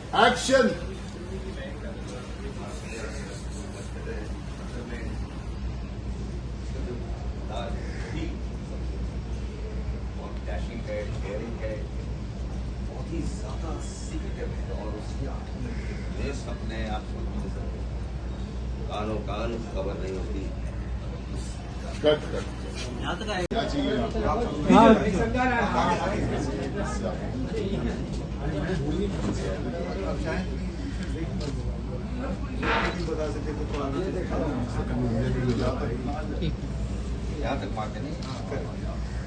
Action. Dashing है, caring है, बहुत ही ज्यादा सीक्रेटिव है और उसकी आंखों में देश अपने आप को कानों कान खबर नहीं होती। कट कट क्या चाहिए? यहाँ तक मारते नहीं।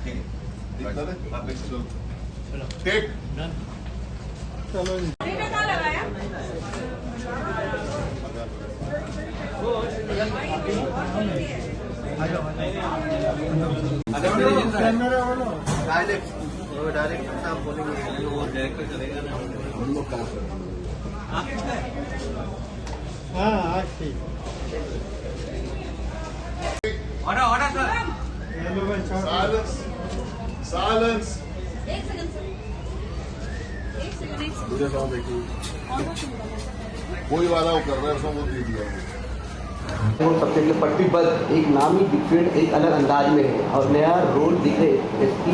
ठीक है, टेक। डायरेक्टर साहब बोलेंगे वो डायरेक्टर चलेगा ना। हम लोग काम कर रहे हैं। हाँ ठीक। Order sir. Silence silence. एक सेकंड सर, एक सेकंड। मुझे कहाँ देखिए कोई वादा वो कर रहा है उसको वो दे दिया। वो सबसे पहले प्रतिबद्ध एक नाम ही डिफरेंट एक अलग अंदाज में है और नया रोल दिख रहे इसकी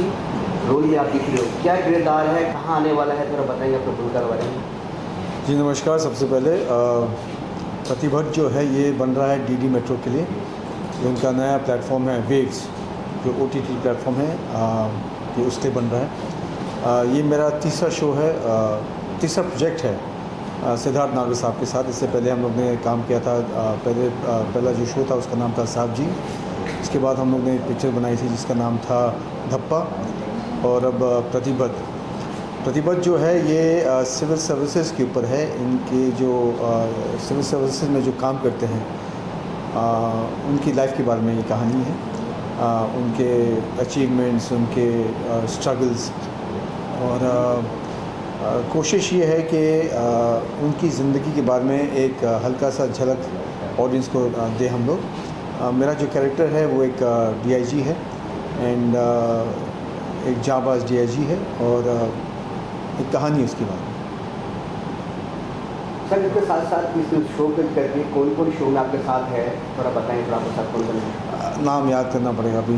रोल में आप दिख रहे हो, क्या किरदार है, कहाँ आने वाला है, थोड़ा बताएंगे अपने भूमिका के बारे में। जी नमस्कार। सबसे पहले प्रतिबद्ध जो है ये बन रहा है डीडी मेट्रो के लिए। जो उनका नया प्लेटफॉर्म है वेव्स, जो OTT प्लेटफॉर्म है, ये उसके बन रहा है। ये मेरा तीसरा शो है, तीसरा प्रोजेक्ट है सिद्धार्थ नागर साहब के साथ। इससे पहले हम लोग ने काम किया था, पहला जो शो था उसका नाम था साहब जी। इसके बाद हम लोग ने एक पिक्चर बनाई थी जिसका नाम था धप्पा, और अब प्रतिबद्ध जो है ये सिविल सर्विसेज के ऊपर है। इनके जो सिविल सर्विसेज में जो काम करते हैं उनकी लाइफ के बारे में ये कहानी है, उनके अचीवमेंट्स, उनके स्ट्रगल्स, और कोशिश ये है कि उनकी ज़िंदगी के बारे में एक हल्का सा झलक ऑडियंस को दे हम लोग। मेरा जो कैरेक्टर है वो एक DIG है, एंड एक जाबाज DIG है, और एक कहानी उसके बारे में। सर इसके साथ साथ इस शो के करके कौन कौन शो में आपके साथ है, थोड़ा बताएं, थोड़ा आपके साथ कौन कौन है? नाम याद करना पड़ेगा अभी।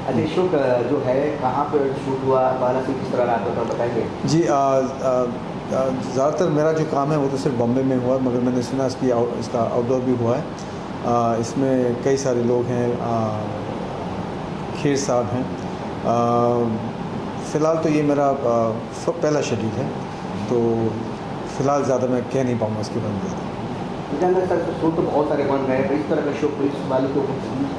अच्छा शो जो है कहाँ पर शूट हुआ, बाला से किस तरह रहा था, बताएंगे? जी ज़्यादातर मेरा जो काम है वो तो सिर्फ बॉम्बे में हुआ, मगर मैंने सुना इसका आउटडोर भी हुआ है। इसमें कई सारे लोग हैं, खेर साहब हैं। फ़िलहाल तो ये मेरा पहला शेड्यूल है, तो फ़िलहाल ज़्यादा मैं कह नहीं पाऊँगा इसके बारे में। सर शो तो बहुत सारे बन रहे हैं, इस तरह का शो पुलिस वाले तो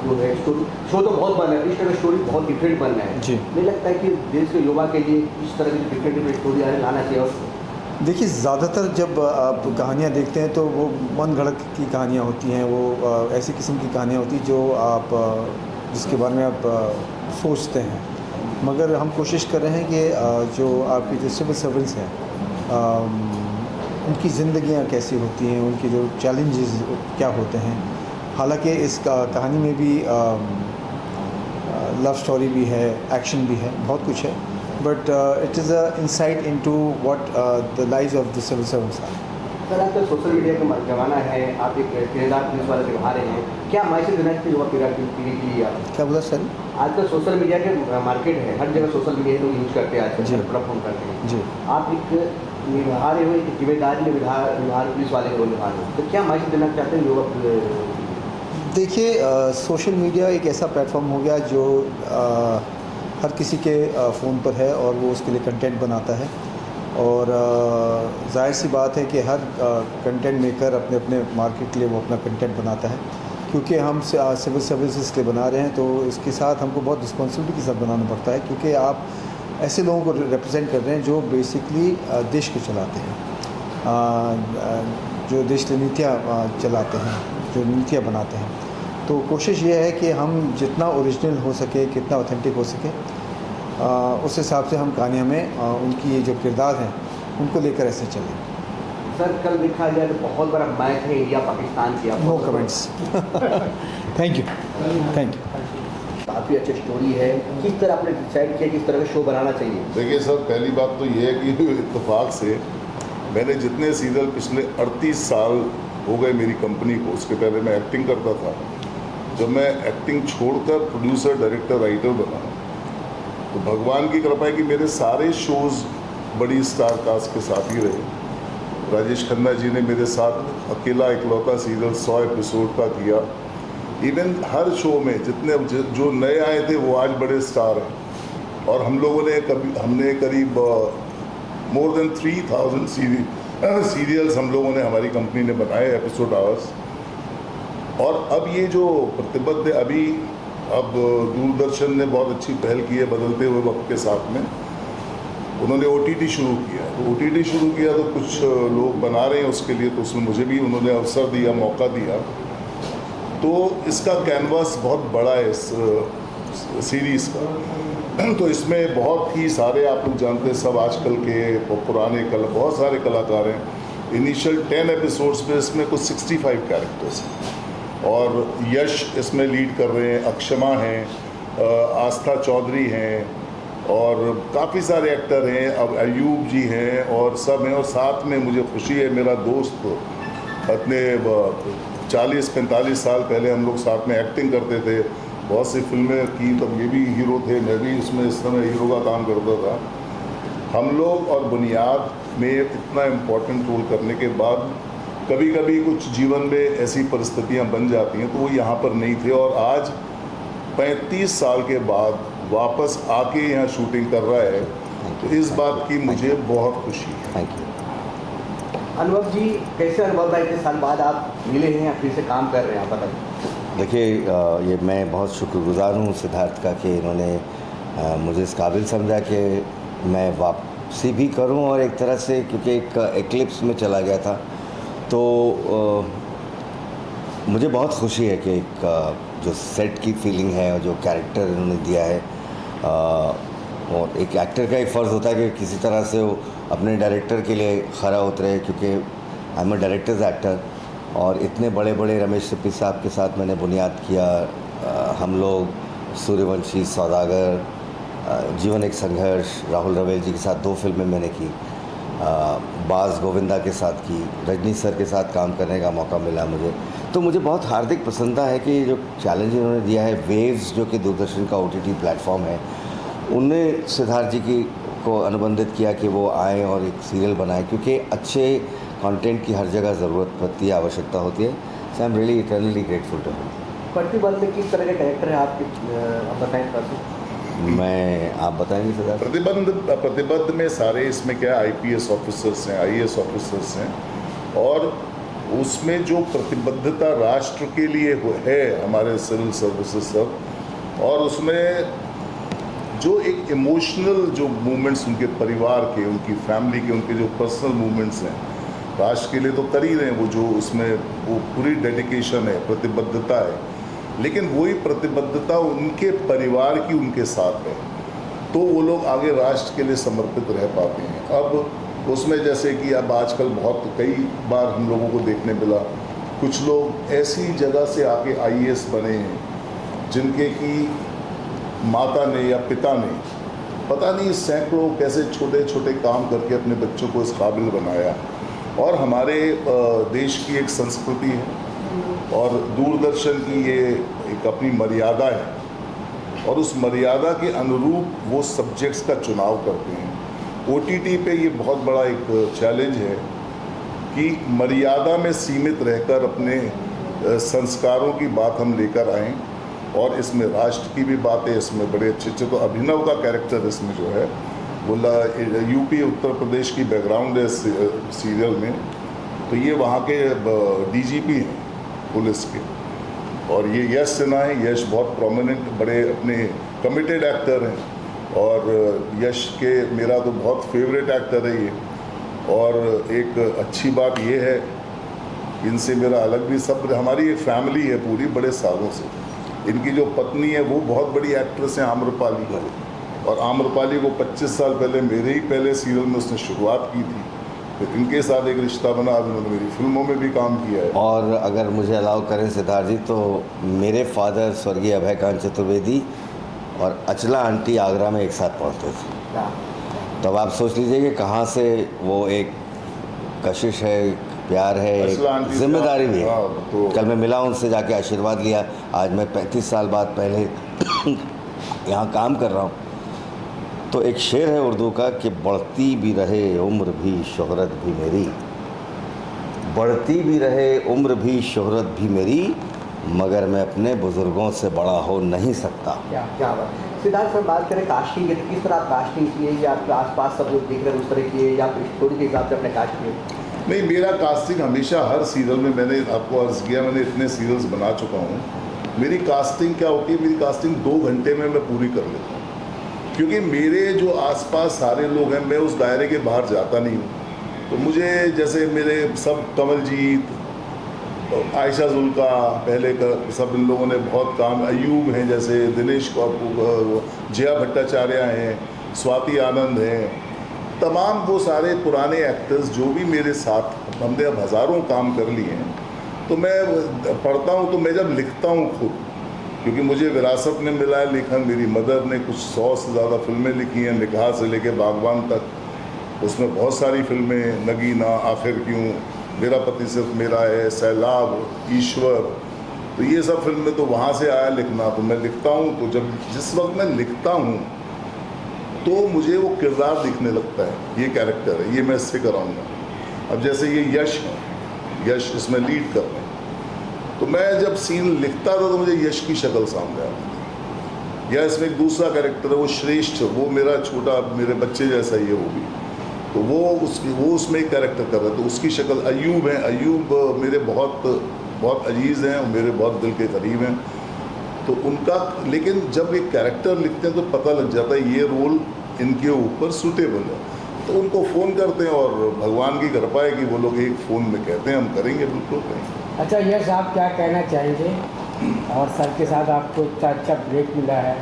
जो है स्टोरी शो तो बहुत बन रहा है, इस तरह का स्टोरी बहुत डिफरेंट बन रहा है जी। मुझे लगता है कि देश के युवा के लिए इस तरह की डिफरेंट स्टोरी लाना चाहिए। और देखिए ज़्यादातर जब आप कहानियाँ देखते हैं तो वो मन घड़त की कहानियाँ होती हैं, वो ऐसी किस्म की कहानियाँ होती हैं जो आप जिसके बारे में आप सोचते हैं। मगर हम कोशिश कर रहे हैं कि जो आपके जो सिविल सर्वेंट्स हैं उनकी ज़िंदगियाँ कैसी होती हैं, उनके जो चैलेंजेस क्या होते हैं। हालांकि इस कहानी में भी लव स्टोरी भी है, एक्शन भी है, बहुत कुछ है, but it is a insight into what the lives of the civil servants are. Sir आजकल सोशल मीडिया का जमाना है, आप एक किरदार पुलिस वाले निभा रहे हैं, क्या मैसेज देना चाहिए युवा पीढ़ी के लिए आप? क्या बोला सर? आजकल सोशल मीडिया के मार्केट है, हर जगह सोशल मीडिया लोग यूज करते हैं, आजकल प्लेटफॉर्म करते हैं जी। आप एक निभा रहे हो, एक जिम्मेदारी निभा पुलिस वाले को निभा रहे हो, तो क्या मैसेज देना चाहते हैं युवा? देखिए सोशल मीडिया एक ऐसा प्लेटफॉर्म हो गया जो हर किसी के फ़ोन पर है, और वो उसके लिए कंटेंट बनाता है, और जाहिर सी बात है कि हर कंटेंट मेकर अपने अपने मार्केट के लिए वो अपना कंटेंट बनाता है। क्योंकि हम सिविल सर्विसेज के लिए बना रहे हैं तो इसके साथ हमको बहुत रिस्पॉन्सिबिलिटी के साथ बनाना पड़ता है, क्योंकि आप ऐसे लोगों को रिप्रेजेंट कर रहे हैं जो बेसिकली देश को चलाते हैं, जो देश की नीतियाँ चलाते हैं, जो नीतियाँ बनाते हैं। तो कोशिश ये है कि हम जितना ओरिजिनल हो सके, कितना ऑथेंटिक हो सके, उस हिसाब से हम कहानियों में उनकी ये जो किरदार हैं उनको लेकर ऐसे चलें। सर कल देखा जाए तो बहुत बड़ा मैच है इंडिया पाकिस्तान की, नो कमेंट्स। Thank you. काफ़ी अच्छी स्टोरी है, किस तरह आपने डिसाइड किया किस तरह का शो बनाना चाहिए? देखिए सर, पहली बात तो ये है कि इत्तेफाक से मैंने जितने सीरियल पिछले 38 साल हो गए मेरी कंपनी को, उसके पहले मैं एक्टिंग करता था। जब मैं एक्टिंग छोड़कर प्रोड्यूसर, डायरेक्टर, राइटर बना, तो भगवान की कृपा है कि मेरे सारे शोज़ बड़ी स्टार कास्ट के साथ ही रहे। राजेश खन्ना जी ने मेरे साथ अकेला इकलौता सीरियल 100 एपिसोड का किया। इवन हर शो में जितने जो नए आए थे वो आज बड़े स्टार हैं। और हम लोगों ने हमने करीब मोर देन 3000 सीरियल्स हम लोगों ने, हमारी कंपनी ने बनाए, एपिसोड आवर्स। और अब ये जो प्रतिबद्ध अभी अब दूरदर्शन ने बहुत अच्छी पहल की है बदलते हुए वक्त के साथ में। उन्होंने OTT शुरू किया, तो OTT शुरू किया तो कुछ लोग बना रहे हैं उसके लिए, तो उसमें मुझे भी उन्होंने अवसर दिया, मौका दिया। तो इसका कैनवास बहुत बड़ा है इस सीरीज़ का। तो इसमें बहुत ही सारे, आप लोग जानते हैं, सब आजकल के पुराने बहुत सारे कलाकार हैं। इनिशियल 10 एपिसोड्स पे इसमें कुछ 65 कैरेक्टर्स हैं। और यश इसमें लीड कर रहे हैं, अक्षमा हैं, आस्था चौधरी हैं, और काफ़ी सारे एक्टर हैं, अब अयूब जी हैं, और सब हैं। और साथ में मुझे खुशी है, मेरा दोस्त अपने 40-45 साल पहले हम लोग साथ में एक्टिंग करते थे, बहुत सी फिल्में की, तब ये भी हीरो थे, मैं भी उसमें इस समय हीरो का काम करता था। हम लोग और बुनियाद में इतना इम्पोर्टेंट रोल करने के बाद कभी कभी कुछ जीवन में ऐसी परिस्थितियां बन जाती हैं, तो वो यहाँ पर नहीं थे। और आज 35 साल के बाद वापस आके यहाँ शूटिंग कर रहा है, तो इस बात की मुझे बहुत खुशी है। Thank you. अनुभव जी, कैसे अनुभव भाई, इतने साल बाद आप मिले हैं, फिर से काम कर रहे हैं, आप बताइए। देखिए, ये मैं बहुत शुक्रगुजार हूँ सिद्धार्थ का कि इन्होंने मुझे इस काबिल समझा कि मैं वापसी भी करूँ, और एक तरह से क्योंकि एक एक्लिप्स में चला गया था, तो मुझे बहुत खुशी है कि एक जो सेट की फीलिंग है और जो कैरेक्टर इन्होंने दिया है, और एक एक्टर का एक फ़र्ज़ होता है कि किसी तरह से वो अपने डायरेक्टर के लिए खरा उतरे, क्योंकि I am a directors actor. और इतने बड़े बड़े रमेश सिप्पी साहब के साथ मैंने बुनियाद किया, हम लोग, सूर्यवंशी, सौदागर, जीवन एक संघर्ष, राहुल रवेल जी के साथ 2 फिल्में मैंने की, बाज गोविंदा के साथ की, रजनी सर के साथ काम करने का मौका मिला मुझे। तो मुझे बहुत हार्दिक पसंद है कि जो चैलेंज इन्होंने दिया है, वेव्स जो कि दूरदर्शन का OTT प्लेटफॉर्म है, उनने सिद्धार्थ जी को अनुबंधित किया कि वो आए और एक सीरियल बनाए, क्योंकि अच्छे कंटेंट की हर जगह ज़रूरत पड़ती है, आवश्यकता होती है। So I am really eternally grateful to him. प्रतिबद्ध में किस तरह के कैरेक्टर है आपके, आप बताएं थोड़ा। आप बताएंगे सिद्धार्थ? प्रतिबद्ध में सारे, इसमें क्या है, IPS ऑफिसर्स हैं, IAS ऑफिसर्स हैं, और उसमें जो प्रतिबद्धता राष्ट्र के लिए है हमारे सिविल सर्विसेज सब, और उसमें जो एक इमोशनल जो मूवमेंट्स उनके परिवार के, उनकी फैमिली के, उनके जो पर्सनल मूवमेंट्स हैं, राष्ट्र के लिए तो कर ही रहे हैं वो, जो उसमें वो पूरी डेडिकेशन है, प्रतिबद्धता है, लेकिन वही प्रतिबद्धता उनके परिवार की उनके साथ है, तो वो लोग आगे राष्ट्र के लिए समर्पित रह पाते हैं। अब उसमें जैसे कि अब आजकल बहुत कई बार हम लोगों को देखने मिला, कुछ लोग ऐसी जगह से आके IAS बने हैं जिनके की माता ने या पिता ने पता नहीं सैकड़ों कैसे छोटे छोटे काम करके अपने बच्चों को इस काबिल बनाया। और हमारे देश की एक संस्कृति है, और दूरदर्शन की ये एक अपनी मर्यादा है, और उस मर्यादा के अनुरूप वो सब्जेक्ट्स का चुनाव करते हैं। OTT पे ये बहुत बड़ा एक चैलेंज है कि मर्यादा में सीमित रहकर अपने संस्कारों की बात हम लेकर आएँ, और इसमें राष्ट्र की भी बात है, इसमें बड़े अच्छे अच्छे, तो अभिनव का कैरेक्टर इसमें जो है बोला, UP उत्तर प्रदेश की बैकग्राउंड है सीरियल में, तो ये वहाँ के DGP हैं पुलिस के, और ये यश सिन्हा है। यश बहुत प्रोमिनेंट, बड़े अपने कमिटेड एक्टर हैं, और यश के मेरा तो बहुत फेवरेट एक्टर है ये। और एक अच्छी बात ये है, इनसे मेरा अलग भी, सब हमारी एक फैमिली है पूरी बड़े सालों से। इनकी जो पत्नी है वो बहुत बड़ी एक्ट्रेस है, आम्रपाली, और आम्रपाली को 25 साल पहले मेरे ही पहले सीरियल में उसने शुरुआत की थी, तो इनके साथ एक रिश्ता बना, उन्होंने मेरी फिल्मों में भी काम किया है। और अगर मुझे अलाउ करें सिद्धार्थ जी, तो मेरे फादर स्वर्गीय अभयकांत चतुर्वेदी और अचला आंटी आगरा में एक साथ पहुँचते थे। तो अब आप सोच लीजिए कि कहाँ से वो एक कशिश है, प्यार है, असला आंटी से जिम्मेदारी भी है। हाँ, तो कल मैं मिला उनसे, जाके आशीर्वाद लिया। आज मैं 35 साल बाद पहले यहाँ काम कर रहा हूँ। तो एक शेर है उर्दू का कि बढ़ती भी रहे उम्र भी शोहरत भी मेरी, बढ़ती भी रहे उम्र भी शोहरत भी मेरी, मगर मैं अपने बुज़ुर्गों से बड़ा हो नहीं सकता। क्या बात। सिद्धार्थ सर, बात करें कास्टिंग की, तो किस तरह आप कास्टिंग किए, या आपके आसपास सब लोग देख रहे हैं उस तरह किए, या फिर स्टोरी के हिसाब से अपने कास्ट किए? नहीं, मेरा कास्टिंग हमेशा हर सीरियल में, मैंने आपको अर्ज़ किया, मैंने इतने सीरियल्स बना चुका हूँ। मेरी कास्टिंग क्या होती है, मेरी कास्टिंग 2 घंटे में मैं पूरी कर लेता हूँ, क्योंकि मेरे जो आसपास सारे लोग हैं, मैं उस दायरे के बाहर जाता नहीं हूँ। तो मुझे जैसे मेरे सब कमलजीत, आयशा जुल्का पहले का सब इन लोगों ने बहुत काम, अयूब हैं जैसे, दिनेश जया भट्टाचार्य हैं, स्वाति आनंद हैं, तमाम वो सारे पुराने एक्टर्स जो भी मेरे साथ, हमने अब हज़ारों काम कर लिए हैं। तो मैं पढ़ता हूँ, तो मैं जब लिखता हूँ खुद, क्योंकि मुझे विरासत में मिला है लेखन, मेरी मदर ने कुछ 100 से ज़्यादा फिल्में लिखी हैं, निकाह से लेके बागबान तक, उसमें बहुत सारी फिल्में, नगीना, आखिर क्यों, मेरा पति सिर्फ मेरा है, सैलाब, ईश्वर, तो ये सब फिल्में तो वहाँ से आया लिखना। तो मैं लिखता हूँ, तो जब जिस वक्त मैं लिखता हूँ तो मुझे वो किरदार दिखने लगता है, ये कैरेक्टर है, ये मैं इससे कराऊँगा। अब जैसे ये यश है, यश इसमें लीड कर रहे हैं, तो मैं जब सीन लिखता था तो मुझे यश की शक्ल सामने आती थी। या इसमें एक दूसरा कैरेक्टर है, वो श्रेष्ठ, वो मेरा छोटा, मेरे बच्चे जैसा ही है वो भी, तो वो उसमें एक कैरेक्टर कर रहा है, तो उसकी शक्ल अयूब है। अयूब मेरे बहुत अजीज़ हैं और मेरे बहुत दिल के करीब हैं, तो उनका, लेकिन जब एक कैरेक्टर लिखते हैं तो पता लग जाता है ये रोल इनके ऊपर सूटेबल है, तो उनको फ़ोन करते हैं, और भगवान की कृपा है कि वो लोग एक फ़ोन में कहते हैं हम करेंगे, बिल्कुल करेंगे। अच्छा यश, आप क्या कहना चाहेंगे? और सर के साथ आपको इतना अच्छा ब्रेक मिला है,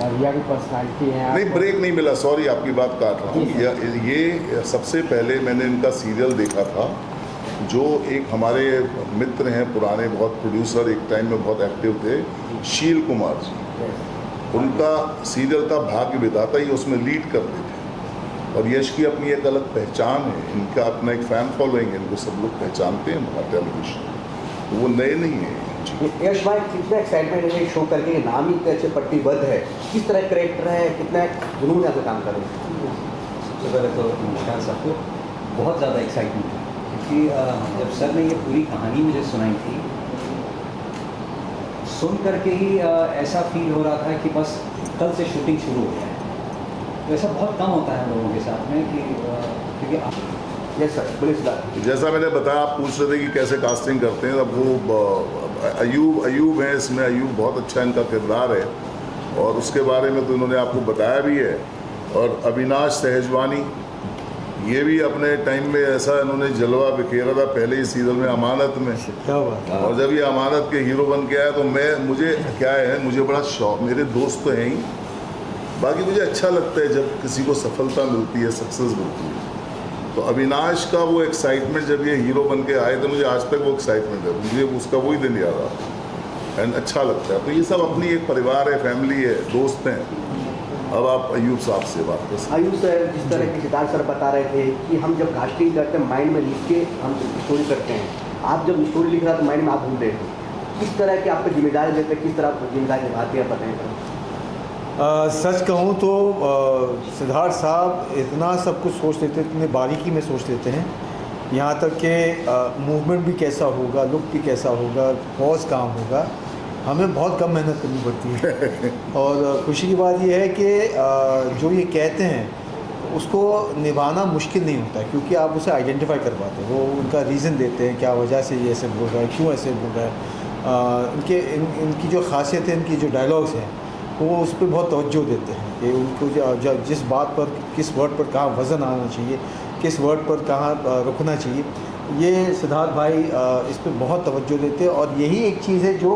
और यंग पर्सनालिटी है। नहीं, ब्रेक नहीं मिला, सॉरी आपकी बात काट रहा हूँ। ये सबसे पहले मैंने इनका सीरियल देखा था, जो एक हमारे मित्र हैं पुराने, बहुत प्रोड्यूसर, एक टाइम में बहुत एक्टिव थे, शील कुमार जी, उनका सीरियल था भाग्य विधाता, ही उसमें लीड करते थे। और यश की अपनी एक अलग पहचान है, इनका अपना एक फ़ैन फॉलोइंग है, इनको सब लोग पहचानते हैं हमारा टेलीविज़न, तो वो नए नहीं हैं। यश भाई, कितना एक्साइटमेंट है शो करके, नाम ही इतने अच्छे पट्टीबद्ध है, किस तरह करेक्टर है, कितना जुनून है आपको काम कर रहे हैं? सबसे पहले तो नमस्कार सबको। बहुत ज़्यादा एक्साइटमेंट है, क्योंकि जब सर ने ये पूरी कहानी मुझे सुनाई थी, सुन करके ही ऐसा फील हो रहा था कि बस कल से शूटिंग शुरू हो जाए। तो ऐसा बहुत कम होता है लोगों के साथ में कि क्योंकि यस सर, बोलिए सर। जैसा मैंने बताया, आप पूछ रहे थे कि कैसे कास्टिंग करते हैं, अब वो अयूब हैं इसमें, अयूब बहुत अच्छा इनका किरदार है, और उसके बारे में तो इन्होंने आपको बताया भी है। और अविनाश सहजवानी, ये भी अपने टाइम में ऐसा इन्होंने जलवा बिखेरा था, पहले ही सीरियल में अमानत में, क्या बात। और जब ये अमानत के हीरो बन के आया तो मुझे क्या है, मुझे बड़ा शौक, मेरे दोस्त तो हैं ही, बाकी मुझे अच्छा लगता है जब किसी को सफलता मिलती है, सक्सेस मिलती है। तो अविनाश का वो एक्साइटमेंट जब ये हीरो बन के आए तो मुझे आज तक वो एक्साइटमेंट है, मुझे उसका वही दिन याद आता एंड अच्छा लगता है। तो ये सब अपनी एक परिवार है, फैमिली है, दोस्त हैं। अब आप अयूब साहब से बात कर सकते हैं। आयुष सर, जिस तरह की सिद्धार्थ सर बता रहे थे कि हम जब कास्टिंग करते हैं माइंड में लिख के हम स्टोरी करते हैं, आप जब स्टोरी लिख रहा तो माइंड में आप भूलते हैं, किस तरह की आपको जिम्मेदारी देते हैं, किस तरह आप जिम्मेदारी निभाते हैं, बताएं। सच कहूँ तो सिद्धार्थ साहब इतना सब कुछ सोच लेते हैं, इतने बारीकी में सोच लेते हैं, यहाँ तक कि मूवमेंट भी कैसा होगा, लुक भी कैसा होगा, पॉज कहाँ होगा, हमें बहुत कम मेहनत करनी पड़ती है। और खुशी की बात यह है कि जो ये कहते हैं उसको निभाना मुश्किल नहीं होता है, क्योंकि आप उसे आइडेंटिफाई कर पाते हैं, वो उनका रीज़न देते हैं, क्या वजह से ये ऐसे बोल रहा है, क्यों ऐसे बोल रहा है। इनकी जो खासियत है, इनकी जो डायलॉग्स हैं, वो उस पर बहुत तवज्जो देते हैं कि उनको जिस बात पर, किस वर्ड पर कहाँ वज़न आना चाहिए, किस वर्ड पर कहाँ रुकना चाहिए, ये सिद्धार्थ भाई इस पर बहुत तवज्जो देते हैं। और यही एक चीज़ है जो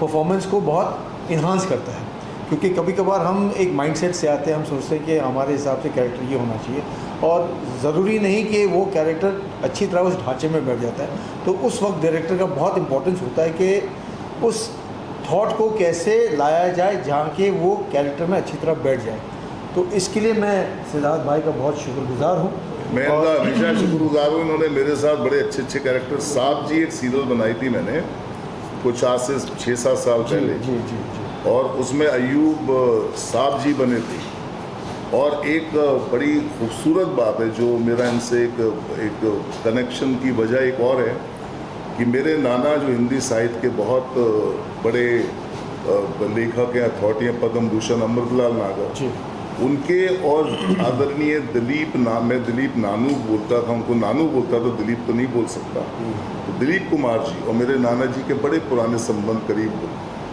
परफॉर्मेंस को बहुत इन्हांस करता है, क्योंकि कभी कभार हम एक माइंडसेट से आते हैं, हम सोचते हैं कि हमारे हिसाब से कैरेक्टर ये होना चाहिए, और ज़रूरी नहीं कि वो कैरेक्टर अच्छी तरह उस ढांचे में बैठ जाता है। तो उस वक्त डायरेक्टर का बहुत इंपॉर्टेंस होता है कि उस थॉट को कैसे लाया जाए जहाँ के वो कैरेक्टर में अच्छी तरह बैठ जाए। तो इसके लिए मैं सिद्धार्थ भाई का बहुत शुक्रगुजार हूँ मैं इनका हमेशा शुक्रगुजार हूँ। इन्होंने मेरे साथ बड़े अच्छे अच्छे कैरेक्टर, साहब जी एक सीरियल बनाई थी मैंने कुछ आज से 6-7 साल पहले, जी जी जी। और उसमें अयूब साहब जी बने थे। और एक बड़ी खूबसूरत बात है जो मेरा इनसे एक कनेक्शन की वजह एक और है कि मेरे नाना जो हिंदी साहित्य के बहुत बड़े लेखक हैं, अथॉरिटी हैं, पद्म भूषण अमृतलाल नागर जी, उनके और आदरणीय दिलीप नाम, मैं दिलीप नानू बोलता था, उनको नानू बोलता तो दिलीप तो नहीं बोल सकता, तो दिलीप कुमार जी और मेरे नाना जी के बड़े पुराने संबंध, करीब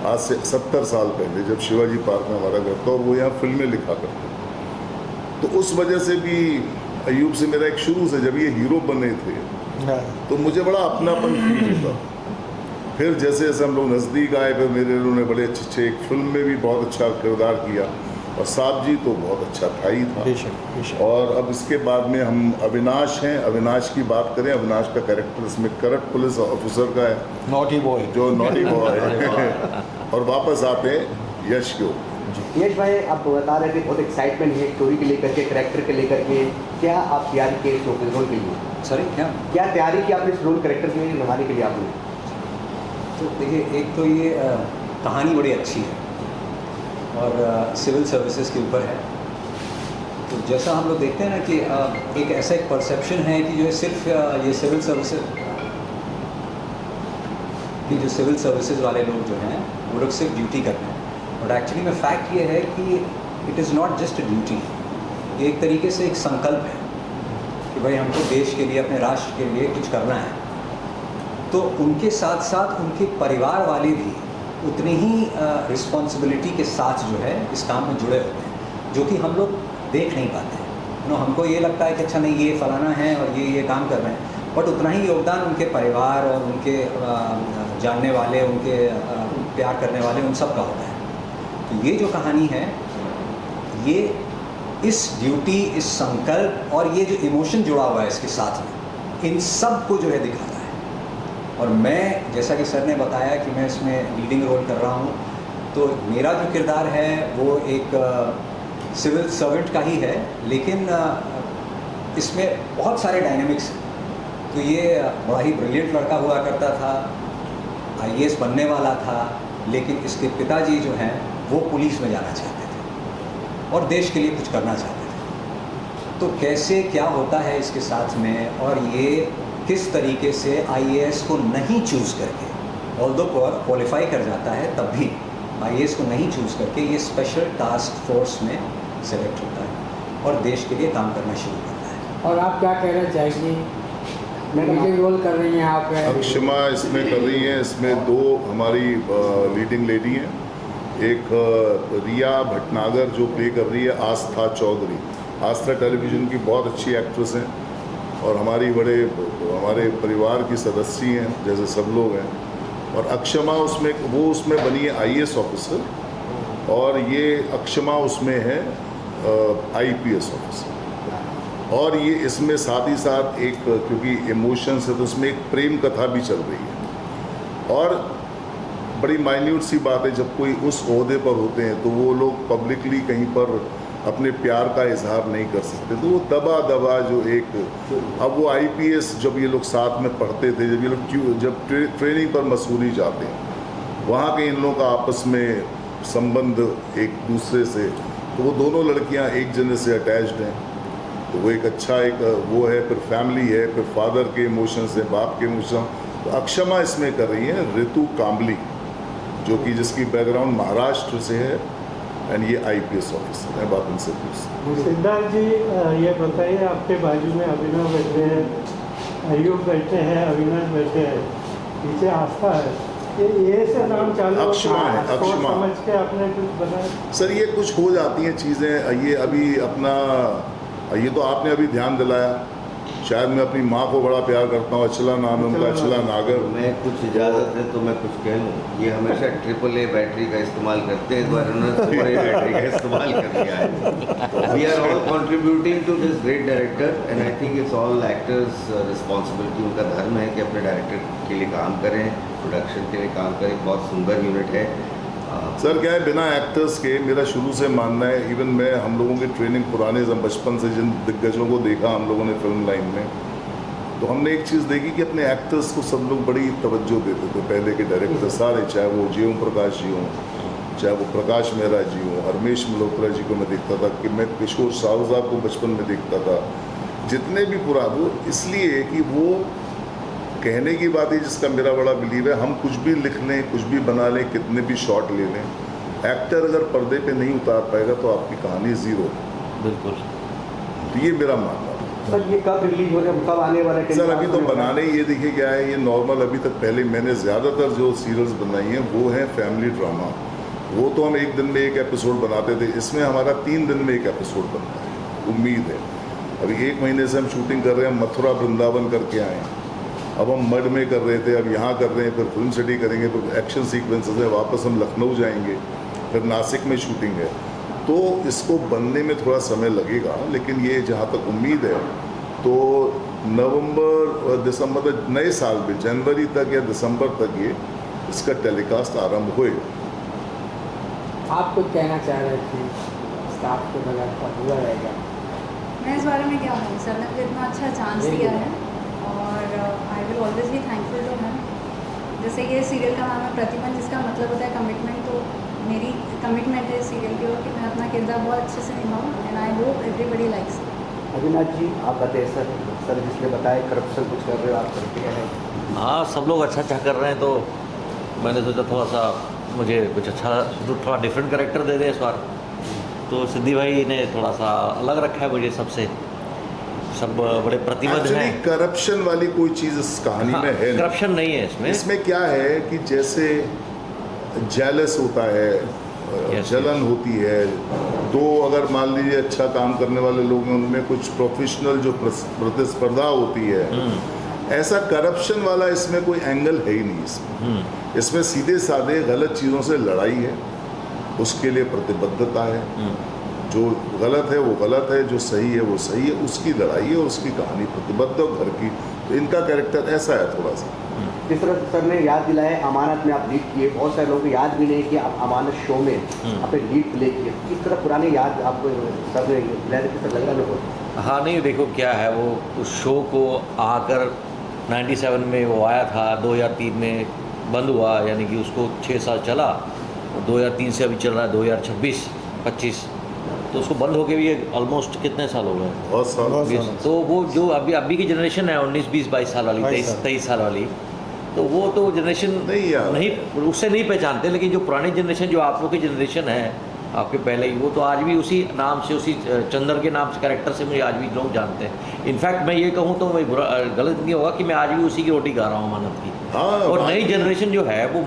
आज से 70 साल पहले, जब शिवाजी पार्क में हमारा घर था और वो यहाँ फिल्में लिखा करते थे। तो उस वजह से भी अयूब से मेरा एक शुरू से, जब ये हीरो बने थे तो मुझे बड़ा अपनापन फील होता। फिर जैसे जैसे हम लोग नज़दीक आए, फिर मेरे उन्होंने बड़े अच्छे एक फिल्म में भी बहुत अच्छा किरदार किया, और साहब जी तो बहुत अच्छा था ही था। बेशक। और अब इसके बाद में हम अविनाश हैं, अविनाश की बात करें, अविनाश का कैरेक्टर इसमें करप्ट पुलिस ऑफिसर का है, नॉटी बॉय, जो नॉटी बॉय है। और वापस आते हैं यश को। यश भाई, आप बता रहे थे बहुत एक्साइटमेंट है स्टोरी के लेकर के, कैरेक्टर के लेकर के, क्या आप तैयारी किए इस रोल के लिए? सॉरी, क्या तैयारी की आपने इस रोल कैरेक्टर के लिए निभाने के लिए आपने? तो देखिए, एक तो ये कहानी बड़ी अच्छी है और सिविल सर्विसेज के ऊपर है। तो जैसा हम लोग देखते हैं ना कि एक ऐसा एक परसेप्शन है कि जो है सिर्फ ये सिविल सर्विसेज वाले लोग जो हैं वो लोग सिर्फ ड्यूटी करते हैं, बट एक्चुअली में फैक्ट ये है कि it is not just a duty, ये एक तरीके से एक संकल्प है कि भाई हमको देश के लिए, अपने राष्ट्र के लिए कुछ करना है। तो उनके साथ साथ उनके परिवार वाले भी उतनी ही रिस्पॉन्सिबिलिटी के साथ जो है इस काम में जुड़े होते हैं, जो कि हम लोग देख नहीं पाते हैं। हमको ये लगता है कि अच्छा नहीं, ये फलाना है और ये काम कर रहे हैं, बट उतना ही योगदान उनके परिवार और उनके जानने वाले, उनके प्यार करने वाले, उन सब का होता है। तो ये जो कहानी है, ये इस ड्यूटी, इस संकल्प और ये जो इमोशन जुड़ा हुआ है इसके साथ में, इन सब को जो है दिखाता है। और मैं, जैसा कि सर ने बताया कि मैं इसमें लीडिंग रोल कर रहा हूँ, तो मेरा जो किरदार है वो एक सिविल सर्वेंट का ही है, लेकिन इसमें बहुत सारे डायनेमिक्स हैं। तो ये बड़ा ही ब्रिलियंट लड़का हुआ करता था, IAS बनने वाला था, लेकिन इसके पिताजी जो हैं वो पुलिस में जाना चाहते थे और देश के लिए कुछ करना चाहते थे। तो कैसे क्या होता है इसके साथ में, और ये किस तरीके से IAS को नहीं चूज़ करके, ऑल्दो क्वालिफाई कर जाता है, तब भी IAS को नहीं चूज़ करके ये स्पेशल टास्क फोर्स में सेलेक्ट होता है और देश के लिए काम करना शुरू करता है। और आप क्या कहना चाहेंगे? लीडिंग रोल कर रही हैं आप? अक्षमा इसमें कर रही हैं। इसमें 2 हमारी लीडिंग लेडी हैं, एक रिया भटनागर जो प्ले कर रही है आस्था चौधरी। आस्था टेलीविज़न की बहुत अच्छी एक्ट्रेस हैं और हमारे परिवार की सदस्य हैं, जैसे सब लोग हैं। और अक्षमा उसमें बनी है IAS ऑफिसर, और ये अक्षमा उसमें है IPS ऑफिसर। और ये इसमें साथ ही साथ एक, क्योंकि इमोशंस है तो इसमें एक प्रेम कथा भी चल रही है। और बड़ी माइन्यूट सी बात है, जब कोई उस ओहदे पर होते हैं तो वो लोग पब्लिकली कहीं पर अपने प्यार का इजहार नहीं कर सकते, तो वो दबा जो एक, अब वो IPS जब ये लोग साथ में पढ़ते थे, जब ये लोग जब ट्रेनिंग पर मसूरी जाते हैं, वहाँ के इन लोगों का आपस में संबंध एक दूसरे से, तो वो दोनों लड़कियाँ एक जने से अटैच्ड हैं, तो वो एक अच्छा एक वो है। फिर फैमिली है, फिर फादर के इमोशंस हैं, बाप के इमोशन। तो अक्षमा इसमें कर रही है ऋतु कामली, जो कि जिसकी बैकग्राउंड महाराष्ट्र से है, एंड ये IPS ऑफिसर है। बात उनसे पूछ। सिद्धार्थ जी, ये बताइए, आपके बाजू में अभिनव बैठे हैं, अयूब बैठे हैं, अविनाश बैठे हैं, पीछे आस्था है, ये से नाम चालू अक्षमा है, अक्षमा समझ के आपने कुछ बताया? सर, ये कुछ हो जाती हैं चीज़ें। ये अभी अपना, ये तो आपने अभी ध्यान दिलाया, शायद मैं अपनी माँ को बड़ा प्यार करता हूँ, अचला नाम है उनका, अचला नागर। मैं कुछ इजाज़त है तो मैं कुछ कह लूँ। ये हमेशा AAA बैटरी का इस्तेमाल करते हैं, इस बार उन्होंने AAA बैटरी का इस्तेमाल कर दिया है। We are all contributing to this great director, and I think it's all actors responsibility, उनका धर्म है कि अपने डायरेक्टर के लिए काम करें, प्रोडक्शन के लिए काम करें। बहुत सुंदर यूनिट है, सर क्या है, बिना एक्टर्स के मेरा शुरू से मानना है, इवन मैं हम लोगों की ट्रेनिंग पुराने बचपन से जिन दिग्गजों को देखा हम लोगों ने फिल्म लाइन में, तो हमने एक चीज़ देखी कि अपने एक्टर्स को सब लोग बड़ी तवज्जो देते थे। पहले के डायरेक्टर सारे, चाहे वो जी ओम प्रकाश जी हों, चाहे वो प्रकाश मेहरा जी हों, हरमेश मल्होत्रा जी को मैं देखता था, कि मैं किशोर साहू साहब को बचपन में देखता था, जितने भी पूरा वो, इसलिए कि वो कहने की बात है जिसका मेरा बड़ा बिलीव है, हम कुछ भी लिख लें, कुछ भी बना लें, कितने भी शॉट ले लें, एक्टर अगर पर्दे पे नहीं उतार पाएगा तो आपकी कहानी ज़ीरो। बिल्कुल, तो ये मेरा मानना है। सर ये कब रिलीज हो रहा है, कब आने वाला है? सर अभी तो बनाने, ये देखिए क्या है, ये नॉर्मल अभी तक पहले मैंने ज़्यादातर जो सीरियल्स बनाई हैं वो हैं फैमिली ड्रामा। वो तो हम एक दिन में एक एपिसोड बनाते थे, इसमें हमारा 3 दिन में एक एपिसोड बनता है। उम्मीद है, अभी 1 महीने से हम शूटिंग कर रहे हैं, मथुरा वृंदावन करके आए हैं, अब हम मड में कर रहे थे, अब यहाँ कर रहे हैं, फिर फिल्म सिटी करेंगे, फिर एक्शन सीक्वेंसेस है, वापस हम लखनऊ जाएंगे, फिर नासिक में शूटिंग है। तो इसको बनने में थोड़ा समय लगेगा, लेकिन ये जहाँ तक उम्मीद है तो नवंबर दिसंबर तक, नए साल में जनवरी तक या दिसंबर तक ये इसका टेलीकास्ट आरंभ होएगा। आप कुछ कहना चाह रहे थे, स्टाफ को बगैर का हुआ रहेगा? मैं इस बारे में क्या हूँ, सर ने मुझे इतना अच्छा चांस दिया है और I will always be thankful to him. जैसे ये सीरियल का नाम है प्रतिबंध, जिसका मतलब होता है कमिटमेंट, तो मेरी कमिटमेंट है सीरियल की ओर कि मैं अपना किरदार बहुत अच्छे से निभाऊँ and I hope everybody likes it. Avinash ji आप बताइए सर जिसने बताया करप्शन कुछ कर रहे हो आप, करते हैं? हाँ, सब लोग अच्छा कर रहे हैं, तो मैंने सोचा थोड़ा सा मुझे कुछ अच्छा, थोड़ा डिफरेंट कैरेक्टर दे दे इस बार। तो सिद्धि भाई ने थोड़ा सा अलग रखा है मुझे सबसे, सब बड़े प्रतिबद्ध हैं। करप्शन वाली कोई चीज़ इस कहानी में है नहीं। करप्शन नहीं है इसमें। इसमें क्या है कि जैसे जेलस होता है, जलन होती है, दो अगर मान लीजिए अच्छा काम करने वाले लोग हैं, उनमें कुछ प्रोफेशनल जो प्रतिस्पर्धा होती है, ऐसा करप्शन वाला इसमें कोई एंगल है ही नहीं। इसमें सीधे साधे गलत चीज़ों से लड़ाई है, उसके लिए प्रतिबद्धता है, जो गलत है वो गलत है, जो सही है वो सही है, उसकी लड़ाई है, उसकी कहानी प्रतिबद्ध और घर की। तो इनका कैरेक्टर ऐसा है थोड़ा सा। जिस तरह सर ने याद दिलाया, अमानत में आप लीड किए, बहुत सारे लोगों को याद भी नहीं कि आप अमानत शो में आपने लीड प्ले किए, किस तरह पुराने याद आपको सर ने दिलाया, किस तरह लग रहा है? हाँ नहीं, देखो क्या है, वो उस शो को आकर 97 में वो आया था, 2003 में बंद हुआ, यानी कि उसको 6 साल चला, 2003 से अभी चल रहा है 2026-25, तो उसको बंद होके भी ऑलमोस्ट कितने साल हो गए? बहुत साल। तो वो जो अभी की जनरेशन है 19, 20, 22 साल वाली, 23 साल वाली, तो वो तो जनरेशन नहीं उससे नहीं पहचानते, लेकिन जो पुरानी जनरेशन, जो आप लोग की जनरेशन है आपके पहले ही, वो तो आज भी उसी नाम से, उसी चंदर के नाम से, कैरेक्टर से मुझे आज भी लोग जानते हैं। इनफैक्ट मैं ये कहूँ तो मैं गलत नहीं होगा कि मैं आज भी उसी की रोटी खा रहा हूँ, अमानत की। और नई जनरेशन जो है वो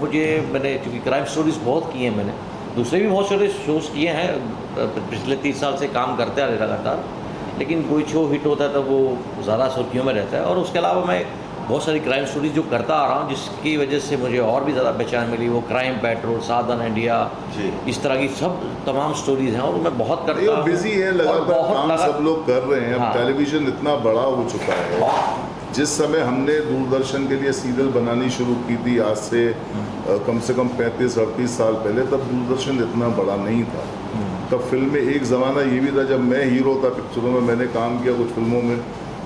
मैंने चूँकि क्राइम स्टोरीज बहुत की हैं, मैंने दूसरे भी बहुत सारे शोज़ किए हैं, पिछले 30 साल से काम करते आ रहे लगातार, लेकिन कोई शो हिट होता है तो वो ज़्यादा सुर्खियों में रहता है। और उसके अलावा मैं बहुत सारी क्राइम स्टोरीज जो करता आ रहा हूँ, जिसकी वजह से मुझे और भी ज़्यादा पहचान मिली, वो क्राइम पेट्रोल, सावधान इंडिया, इस तरह की सब तमाम स्टोरीज हैं, और मैं बहुत करता हूँ। बिजी है, लगातार काम सब लोग कर रहे हैं। अब टेलीविज़न इतना बड़ा हो चुका है, जिस समय हमने दूरदर्शन के लिए सीरियल बनानी शुरू की थी, आज से कम 35-38 साल पहले, तब दूरदर्शन इतना बड़ा नहीं था। तब फिल्में, एक ज़माना ये भी था जब मैं हीरो था पिक्चरों में, मैंने काम किया कुछ फिल्मों में,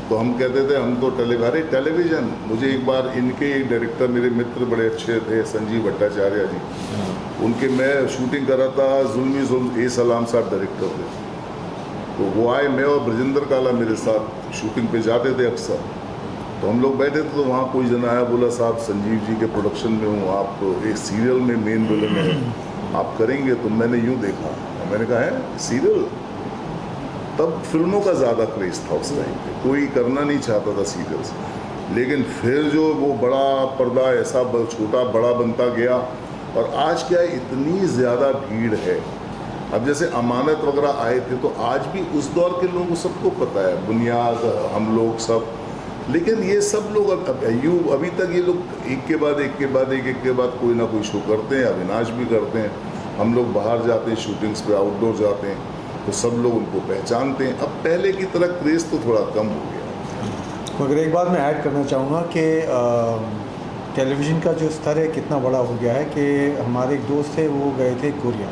तो हम कहते थे हम तो टेलीविज़न। मुझे एक बार इनके एक डायरेक्टर, मेरे मित्र बड़े अच्छे थे, संजीव भट्टाचार्य जी, उनके मैं शूटिंग कर रहा था, जुल्मी जुल्म ए सलाम साहब डायरेक्टर थे, तो वो आए, मैं और ब्रजेंद्र काला मेरे साथ शूटिंग पे जाते थे अक्सर। तो हम लोग बैठे थे, तो वहाँ कोई जन आया, बोला साहब संजीव जी के प्रोडक्शन में हूँ, आप एक सीरियल में मेन विलन है, आप करेंगे? तो मैंने यूँ देखा, मैंने कहा है सीरियल? तब फिल्मों का ज़्यादा क्रेज़ था उस टाइम पे, कोई करना नहीं चाहता था सीरियल्स। लेकिन फिर जो वो बड़ा पर्दा ऐसा छोटा बड़ा बनता गया, और आज क्या है, इतनी ज़्यादा भीड़ है। अब जैसे अमानत वगैरह आए थे, तो आज भी उस दौर के लोगों को सबको पता है, बुनियाद, हम लोग सब। लेकिन ये सब लोग अभी तक ये लोग एक के बाद एक के बाद कोई ना कोई शो करते हैं। अविनाश भी करते हैं, हम लोग बाहर जाते हैं शूटिंग्स पे, आउटडोर जाते हैं, तो सब लोग उनको पहचानते हैं। अब पहले की तरह क्रेज़ तो थोड़ा कम हो गया। मगर एक बात मैं ऐड करना चाहूँगा कि टेलीविज़न का जो स्तर है कितना बड़ा हो गया है कि हमारे एक दोस्त थे, वो गए थे कोरिया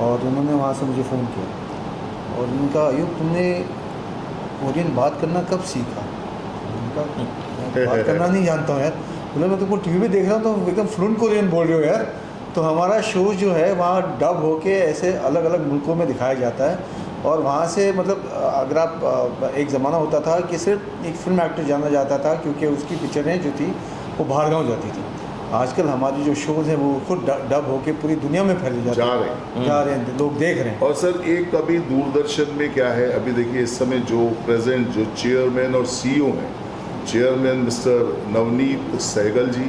और उन्होंने वहाँ से मुझे फ़ोन किया और उनका अयुब तुमने कोरियन बात करना कब सीखा? उनका मैं बात करना नहीं जानता हूँ यार। बोले मैं तुमको टीवी पे देख रहा हूँ तो एकदम फ्लुएंट कोरियन बोल रहे हो यार। तो हमारा शो जो है वहाँ डब होके ऐसे अलग अलग मुल्कों में दिखाया जाता है और वहाँ से मतलब अगर आप एक ज़माना होता था कि सिर्फ एक फिल्म एक्टर जाना जाता था क्योंकि उसकी पिक्चरें जो थी वो बाहर गाँव जाती थी। आजकल हमारे जो शोज़ हैं वो खुद डब होके पूरी दुनिया में फैले जा रहे हैं, लोग देख रहे हैं। और सर एक अभी दूरदर्शन में क्या है, अभी देखिए इस समय जो प्रेजेंट जो चेयरमैन और सीईओ हैं, चेयरमैन मिस्टर नवनीत सहगल जी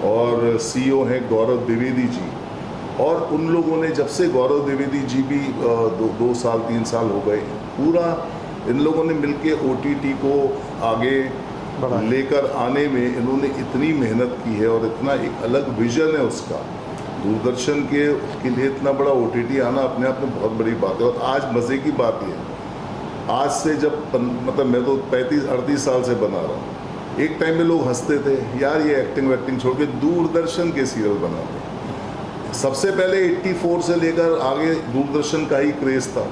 और सीईओ हैं गौरव द्विवेदी जी, और उन लोगों ने जब से गौरव द्विवेदी जी भी 2 साल 3 साल हो गए, पूरा इन लोगों ने मिलके OTT को आगे लेकर आने में इन्होंने इतनी मेहनत की है और इतना एक अलग विजन है उसका। दूरदर्शन के लिए इतना बड़ा OTT आना अपने आप में बहुत बड़ी बात है। और आज मज़े की बात यह है, आज से जब मतलब मैं तो 35-38 साल से बना रहा हूँ, एक टाइम में लोग हंसते थे यार ये एक्टिंग वैक्टिंग छोड़ के दूरदर्शन के सीरियल बनाते हैं। सबसे पहले 84 से लेकर आगे दूरदर्शन का ही क्रेज़ था,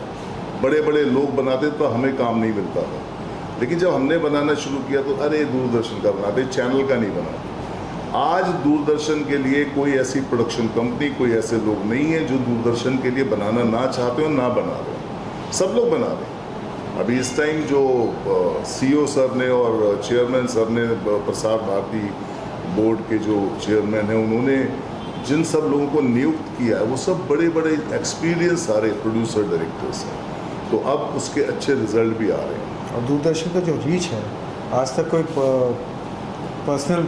बड़े बड़े लोग बनाते तो हमें काम नहीं मिलता था। लेकिन जब हमने बनाना शुरू किया तो अरे दूरदर्शन का बनाते, चैनल का नहीं बनाते। आज दूरदर्शन के लिए कोई ऐसी प्रोडक्शन कंपनी, कोई ऐसे लोग नहीं है जो दूरदर्शन के लिए बनाना ना चाहते हो ना बना रहे हो, सब लोग बना रहे हैं। अभी इस टाइम जो सीईओ सर ने और चेयरमैन सर ने, प्रसार भारती बोर्ड के जो चेयरमैन हैं, उन्होंने जिन सब लोगों को नियुक्त किया है वो सब बड़े बड़े एक्सपीरियंस सारे प्रोड्यूसर डायरेक्टर्स हैं, तो अब उसके अच्छे रिजल्ट भी आ रहे हैं। और दूरदर्शन का जो रीच है, आज तक कोई पर्सनल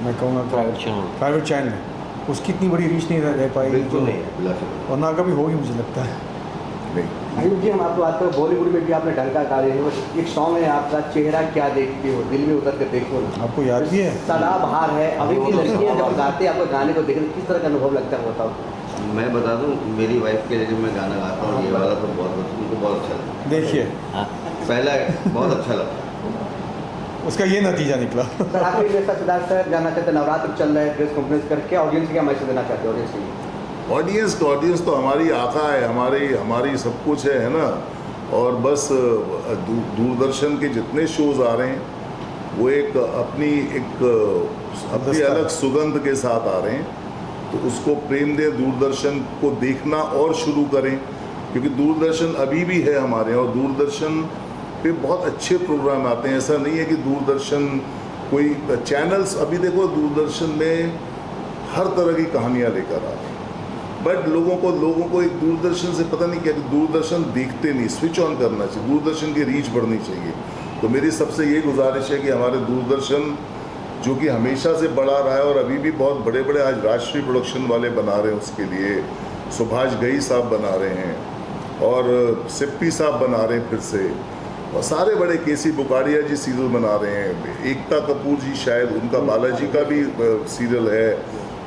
मैं कहूँगा प्राइवेट चैनल है उसकी इतनी बड़ी रीच नहीं रह पाई, बिल्कुल नहीं है, और ना कभी होगी मुझे लगता है। अयुब जी, हम आपको बात करें, बॉलीवुड में भी आपने डंका कार्य है, एक सॉन्ग है आपका, चेहरा क्या देखते हो, दिल में उतर कर देखो, आपको याद भी है? सदाबहार है। अभी भी लड़कियाँ जब गाते हैं आपको गाने को देखते किस तरह का अनुभव लगता है, बताओ। मैं बता दूं, मेरी वाइफ के लिए जब मैं गाना गाता हूँ ये वाला तो उनको बहुत अच्छा लगता है। देखिए पहला बहुत अच्छा लगता है, उसका ये नतीजा निकला। सर आखिरी में सिद्धार्थ सर जानना चाहते हैं, नवरात्र चल रहा है, ड्रेस कॉन्फ्रेंस करके ऑडियंस क्या मैसेज देना चाहते हैं ऑडियंस के लिए? ऑडियंस तो हमारी आका है, हमारी सब कुछ है ना। और बस दूरदर्शन के जितने शोज़ आ रहे हैं वो अपनी अलग सुगंध के साथ आ रहे हैं, तो उसको प्रेम दें, दूरदर्शन को देखना और शुरू करें, क्योंकि दूरदर्शन अभी भी है हमारे यहाँ और दूरदर्शन पे बहुत अच्छे प्रोग्राम आते हैं। ऐसा नहीं है कि दूरदर्शन कोई चैनल्स, अभी देखो दूरदर्शन में हर तरह की कहानियाँ लेकर आ रहे हैं, बट लोगों को एक दूरदर्शन से पता नहीं क्या, दूरदर्शन देखते नहीं, स्विच ऑन करना चाहिए, दूरदर्शन की रीच बढ़नी चाहिए। तो मेरी सबसे ये गुजारिश है कि हमारे दूरदर्शन जो कि हमेशा से बढ़ा रहा है और अभी भी बहुत बड़े बड़े आज राष्ट्रीय प्रोडक्शन वाले बना रहे हैं, उसके लिए सुभाष घई साहब बना रहे हैं और सिप्पी साहब बना रहे हैं फिर से, और सारे बड़े केसी बुकाड़िया जी सीरियल बना रहे हैं, एकता कपूर जी शायद उनका बालाजी का भी सीरियल है,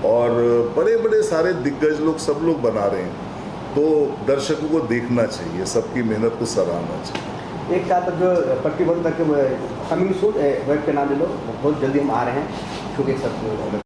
और बड़े बड़े सारे दिग्गज लोग सब लोग बना रहे हैं। तो दर्शकों को देखना चाहिए, सबकी मेहनत को सराहना चाहिए। एक साथ जो प्रतिबंध तक कमिंग सूट वेब के नाम ले लो, बहुत जल्दी हम आ रहे हैं, क्योंकि सब